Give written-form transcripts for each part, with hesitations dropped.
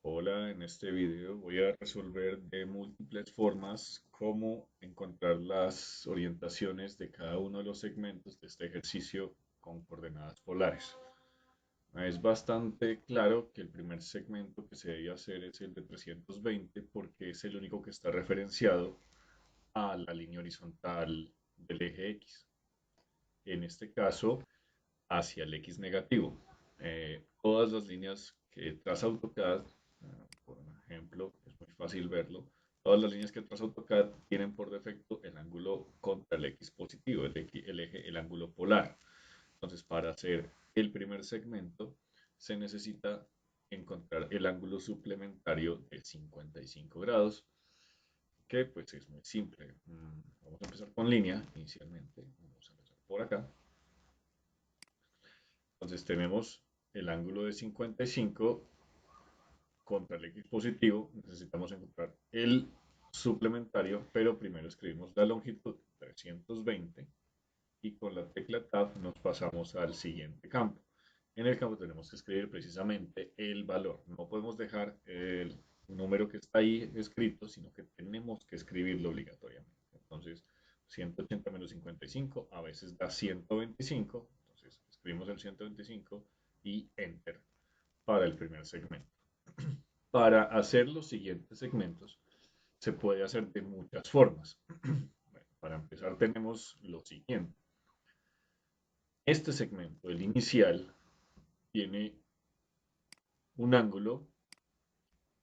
Hola, en este video voy a resolver de múltiples formas cómo encontrar las orientaciones de cada uno de los segmentos de este ejercicio con coordenadas polares. Es bastante claro que el primer segmento que se debe hacer es el de 320 porque es el único que está referenciado a la línea horizontal del eje X. En este caso, hacia el X negativo. Todas las líneas que traza AutoCAD, por ejemplo, es muy fácil verlo, todas las líneas que traza AutoCAD tienen por defecto el ángulo contra el X positivo, el eje, el ángulo polar. Entonces, para hacer el primer segmento, se necesita encontrar el ángulo suplementario de 55 grados, que pues es muy simple. Vamos a empezar con línea inicialmente. Vamos a empezar por acá. Entonces tenemos el ángulo de 55 contra el X positivo. Necesitamos encontrar el suplementario, pero primero escribimos la longitud 320 y con la tecla Tab nos pasamos al siguiente campo. En el campo tenemos que escribir precisamente el valor. No podemos dejar el número que está ahí escrito, sino que tenemos que escribirlo obligatoriamente. Entonces, 180 menos 55 a veces da 125. Entonces, escribimos el 125 y Enter para el primer segmento. Para hacer los siguientes segmentos, se puede hacer de muchas formas. Bueno, para empezar, tenemos lo siguiente. Este segmento, el inicial, tiene un ángulo,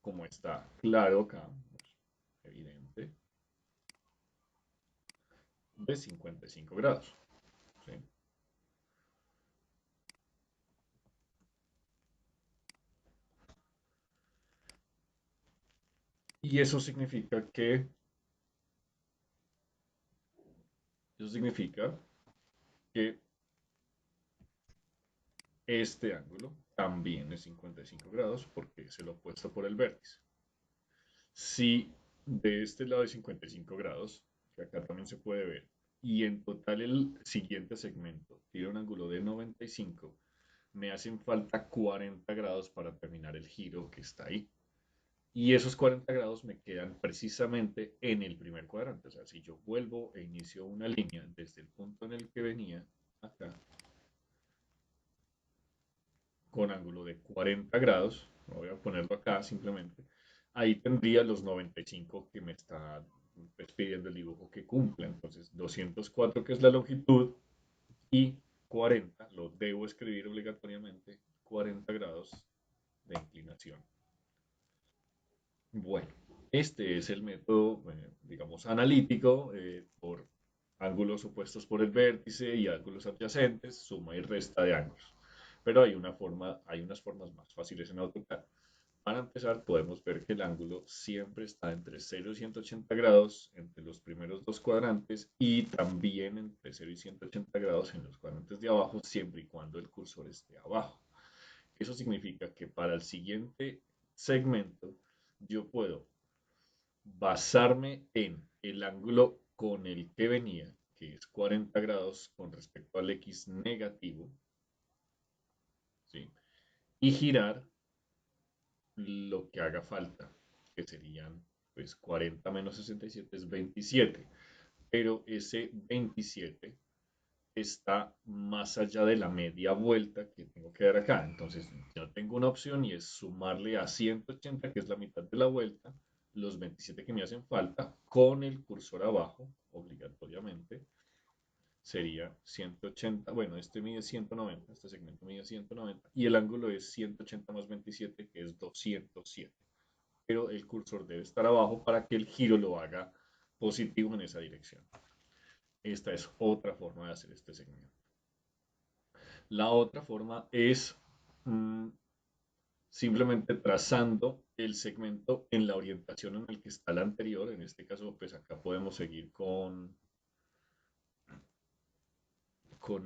como está claro acá, evidente, de 55 grados. ¿Sí? Y eso significa que este ángulo también es 55 grados porque es el opuesto por el vértice. Si de este lado de 55 grados, que acá también se puede ver, y en total el siguiente segmento tiene un ángulo de 95, me hacen falta 40 grados para terminar el giro que está ahí. Y esos 40 grados me quedan precisamente en el primer cuadrante. O sea, si yo vuelvo e inicio una línea desde el punto en el que venía acá, con ángulo de 40 grados, voy a ponerlo acá simplemente, ahí tendría los 95 que me está pues, pidiendo el dibujo que cumpla. Entonces, 204 que es la longitud y 40, lo debo escribir obligatoriamente, 40 grados de inclinación. Bueno, este es el método, digamos, analítico por ángulos opuestos por el vértice y ángulos adyacentes, suma y resta de ángulos. Pero hay unas formas más fáciles en AutoCAD. Para empezar, podemos ver que el ángulo siempre está entre 0 y 180 grados entre los primeros dos cuadrantes y también entre 0 y 180 grados en los cuadrantes de abajo, siempre y cuando el cursor esté abajo. Eso significa que para el siguiente segmento yo puedo basarme en el ángulo con el que venía, que es 40 grados con respecto al X negativo, ¿sí? Y girar lo que haga falta, que serían pues 40 menos 67 es 27, pero ese 27 está más allá de la media vuelta que tengo que dar acá. Entonces, yo tengo una opción y es sumarle a 180, que es la mitad de la vuelta, los 27 que me hacen falta, con el cursor abajo, obligatoriamente, sería 180. Bueno, este mide 190, este segmento mide 190, y el ángulo es 180 más 27, que es 207. Pero el cursor debe estar abajo para que el giro lo haga positivo en esa dirección. Esta es otra forma de hacer este segmento. La otra forma es mm, simplemente trazando el segmento en la orientación en el que está el anterior. En este caso, pues acá podemos seguir con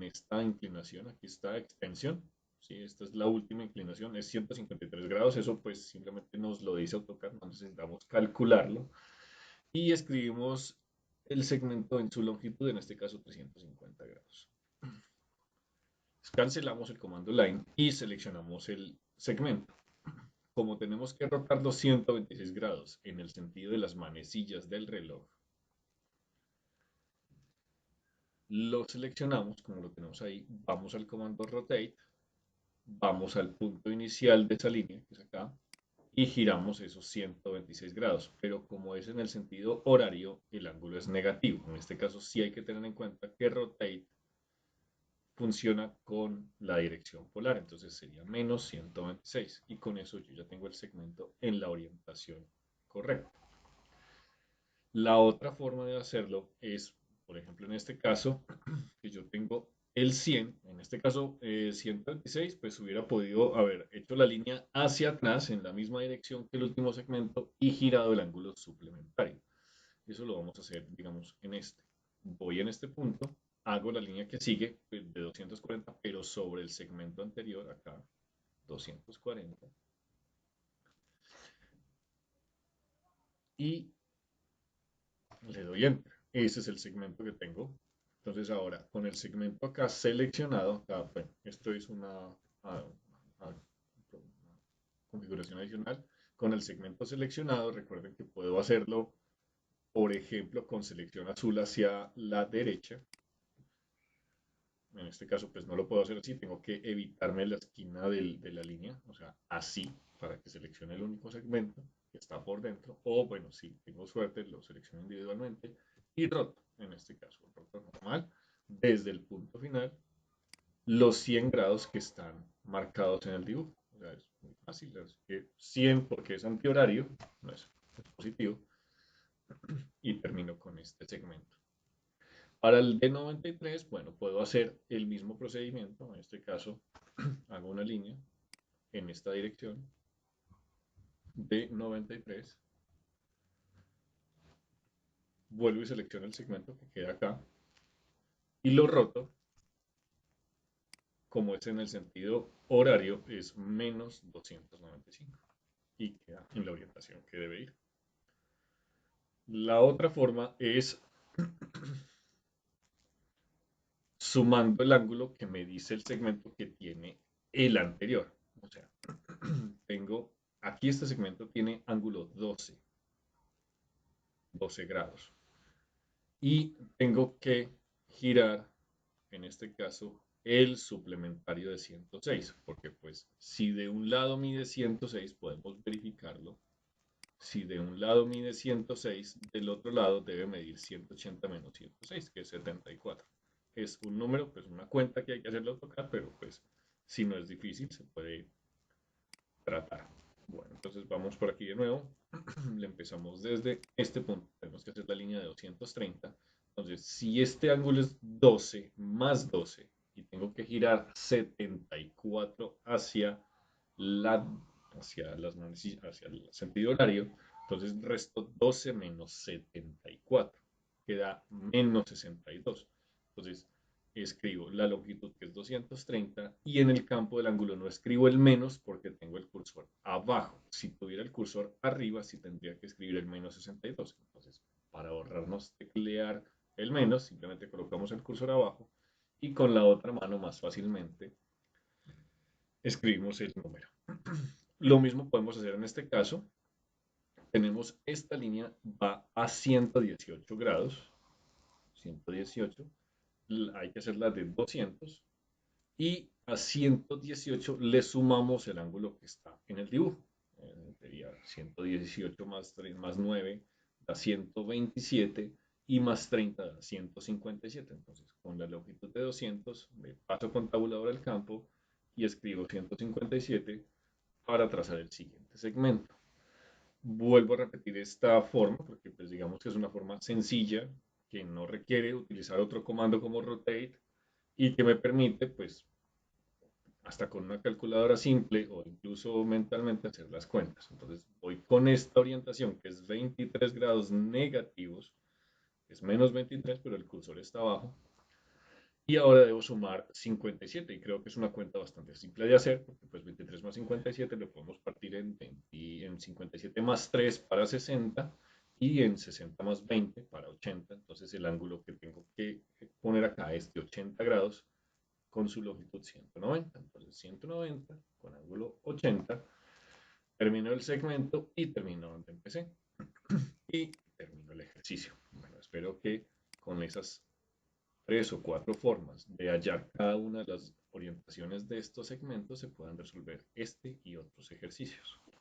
esta inclinación. Aquí está extensión. Sí, esta es la última inclinación, es 153 grados. Eso pues simplemente nos lo dice AutoCAD, no necesitamos calcularlo. Y escribimos el segmento en su longitud, en este caso 350 grados. Cancelamos el comando line y seleccionamos el segmento. como tenemos que rotar los 126 grados en el sentido de las manecillas del reloj, lo seleccionamos, como lo tenemos ahí, vamos al comando rotate, vamos al punto inicial de esa línea, que es acá, y giramos esos 126 grados. Pero como es en el sentido horario, el ángulo es negativo. En este caso sí hay que tener en cuenta que rotate funciona con la dirección polar, entonces sería menos 126. Y con eso yo ya tengo el segmento en la orientación correcta. La otra forma de hacerlo es, por ejemplo, en este caso, que yo tengo el 100, en este caso 126, pues hubiera podido haber hecho la línea hacia atrás en la misma dirección que el último segmento y girado el ángulo suplementario. Eso lo vamos a hacer, digamos, en este. Voy en este punto, hago la línea que sigue pues, de 240, pero sobre el segmento anterior, acá, 240, y le doy Enter. Ese es el segmento que tengo. Entonces ahora, con el segmento acá seleccionado, acá, bueno, esto es una configuración adicional. Con el segmento seleccionado, recuerden que puedo hacerlo, por ejemplo, con selección azul hacia la derecha. En este caso, pues no lo puedo hacer así, tengo que evitarme la esquina de la línea, o sea, así, para que seleccione el único segmento que está por dentro. O bueno, si tengo suerte, lo selecciono individualmente y roto, en este caso, roto normal, desde el punto final, los 100 grados que están marcados en el dibujo. O sea, es muy fácil, es que 100 porque es antihorario, no es positivo, y termino con este segmento. Para el de 93, bueno, puedo hacer el mismo procedimiento. En este caso, hago una línea en esta dirección de 93. Vuelvo y selecciono el segmento que queda acá y lo roto. Como es en el sentido horario, es menos 295 y queda en la orientación que debe ir. La otra forma es sumando el ángulo que me dice el segmento que tiene el anterior. O sea, tengo aquí este segmento tiene ángulo 12 grados. Y tengo que girar, en este caso, el suplementario de 106, porque pues si de un lado mide 106, podemos verificarlo. Si de un lado mide 106, del otro lado debe medir 180 menos 106, que es 74. Es un número, pues una cuenta que hay que hacerlo tocar, pero pues si no es difícil, se puede tratar. Bueno, entonces vamos por aquí de nuevo. Le empezamos desde este punto. Tenemos que hacer la línea de 230. Entonces, si este ángulo es 12 más 12 y tengo que girar 74 la, hacia el sentido horario, entonces resto 12 menos 74, queda menos 62. Entonces, escribo la longitud que es 230 y en el campo del ángulo no escribo el menos porque tengo el cursor abajo. Si tuviera el cursor arriba, sí tendría que escribir el menos 62. Entonces, para ahorrarnos teclear el menos, simplemente colocamos el cursor abajo y con la otra mano más fácilmente escribimos el número. Lo mismo podemos hacer en este caso. Tenemos esta línea, va a 118 grados, 118, hay que hacerla de 200 y a 118 le sumamos el ángulo que está en el dibujo. Sería 118 más 3 más 9 da 127 y más 30 da 157. Entonces, con la longitud de 200, me paso con tabulador al campo y escribo 157 para trazar el siguiente segmento. Vuelvo a repetir esta forma porque pues digamos que es una forma sencilla que no requiere utilizar otro comando como rotate y que me permite pues hasta con una calculadora simple o incluso mentalmente hacer las cuentas. Entonces voy con esta orientación que es 23 grados negativos, es menos 23 pero el cursor está abajo. Y ahora debo sumar 57 y creo que es una cuenta bastante simple de hacer porque pues 23 más 57 lo podemos partir en 57 más 3 para 60 y en 60 más 20 para 80. Entonces el ángulo que tengo que poner acá es de 80 grados con su longitud 190. Entonces 190 con ángulo 80 Terminó el segmento y terminó donde empecé. Y terminó el ejercicio. Bueno, espero que con esas tres o cuatro formas de hallar cada una de las orientaciones de estos segmentos se puedan resolver este y otros ejercicios.